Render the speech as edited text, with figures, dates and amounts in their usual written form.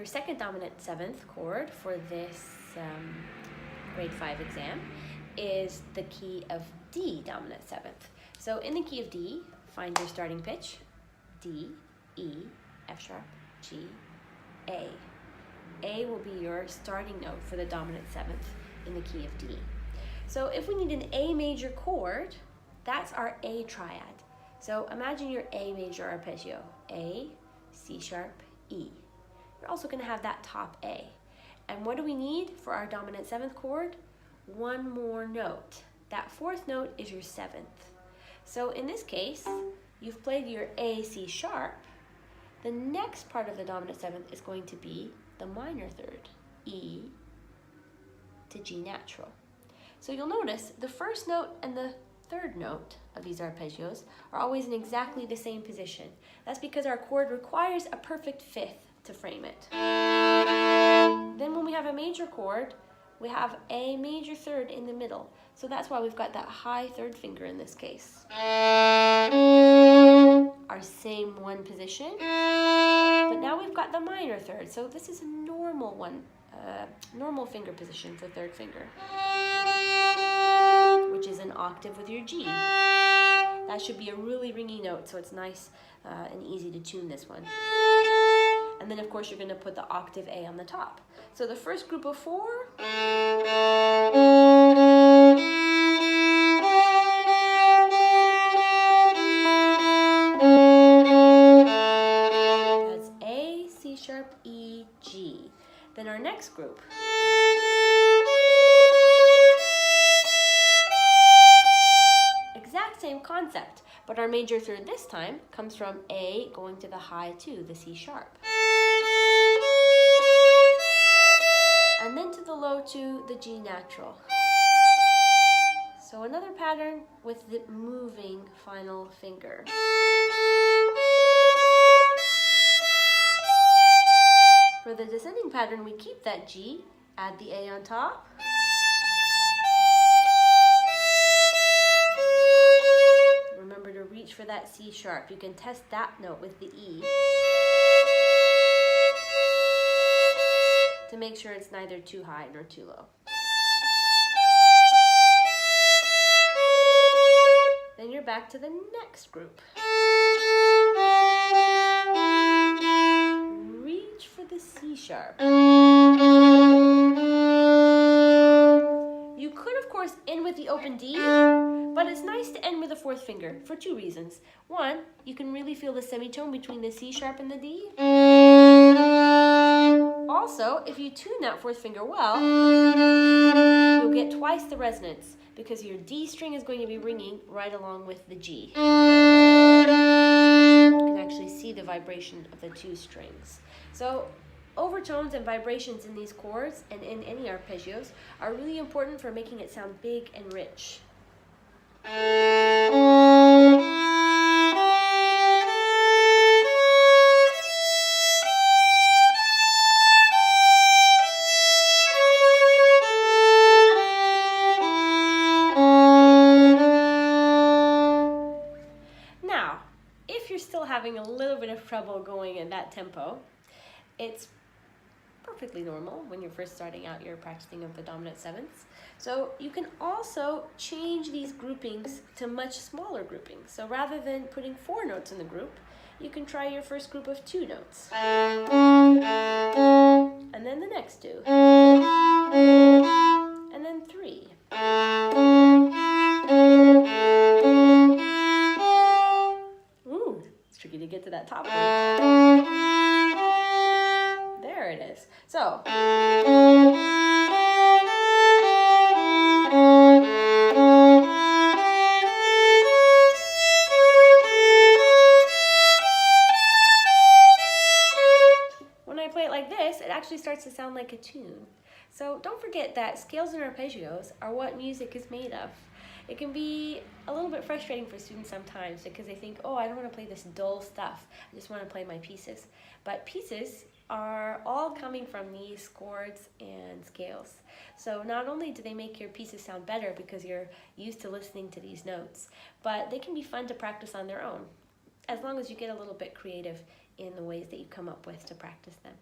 your second dominant seventh chord for this grade 5 exam is the key of D dominant seventh. So in the key of D, find your starting pitch, D, E, F sharp, G, A. A will be your starting note for the dominant seventh in the key of D. So if we need an A major chord, that's our A triad. So imagine your A major arpeggio, A, C sharp, E. You're also going to have that top A. And what do we need for our dominant seventh chord? One more note. That fourth note is your seventh. So in this case, you've played your A, C sharp. The next part of the dominant seventh is going to be the minor third, E to G natural. So you'll notice the first note and the third note of these arpeggios are always in exactly the same position. That's because our chord requires a perfect fifth to frame it. Then when we have a major chord, we have a major third in the middle. So that's why we've got that high third finger in this case. Our same one position, but now we've got the minor third. So this is a normal one, normal finger position for third finger, which is an octave with your G. That should be a really ringy note, so it's nice and easy to tune this one. And then of course you're going to put the octave A on the top. So the first group of 4, that's A, C sharp, E, G. Then our next group, exact same concept, but our major third this time comes from A going to the high 2, the C sharp. And then to the low 2, the G natural. So another pattern with the moving final finger. For the descending pattern, we keep that G, add the A on top. Remember to reach for that C sharp. You can test that note with the E to make sure it's neither too high nor too low. Then you're back to the next group. Reach for the C sharp. You could, of course, end with the open D, but it's nice to end with the fourth finger for 2 reasons. One, you can really feel the semitone between the C sharp and the D. Also, if you tune that fourth finger well, you'll get twice the resonance because your D string is going to be ringing right along with the G. You can actually see the vibration of the 2 strings. So overtones and vibrations in these chords and in any arpeggios are really important for making it sound big and rich. Now, if you're still having a little bit of trouble going at that tempo, it's perfectly normal when you're first starting out your practicing of the dominant sevenths. So you can also change these groupings to much smaller groupings. So rather than putting 4 notes in the group, you can try your first group of 2 notes. And then the next 2. And then 3. Ooh, it's tricky to get to that top one. There it is. So, when I play it like this, it actually starts to sound like a tune. So don't forget that scales and arpeggios are what music is made of. It can be a little bit frustrating for students sometimes because they think, oh, I don't want to play this dull stuff. I just want to play my pieces. But pieces are all coming from these chords and scales. So not only do they make your pieces sound better because you're used to listening to these notes, but they can be fun to practice on their own, as long as you get a little bit creative in the ways that you come up with to practice them.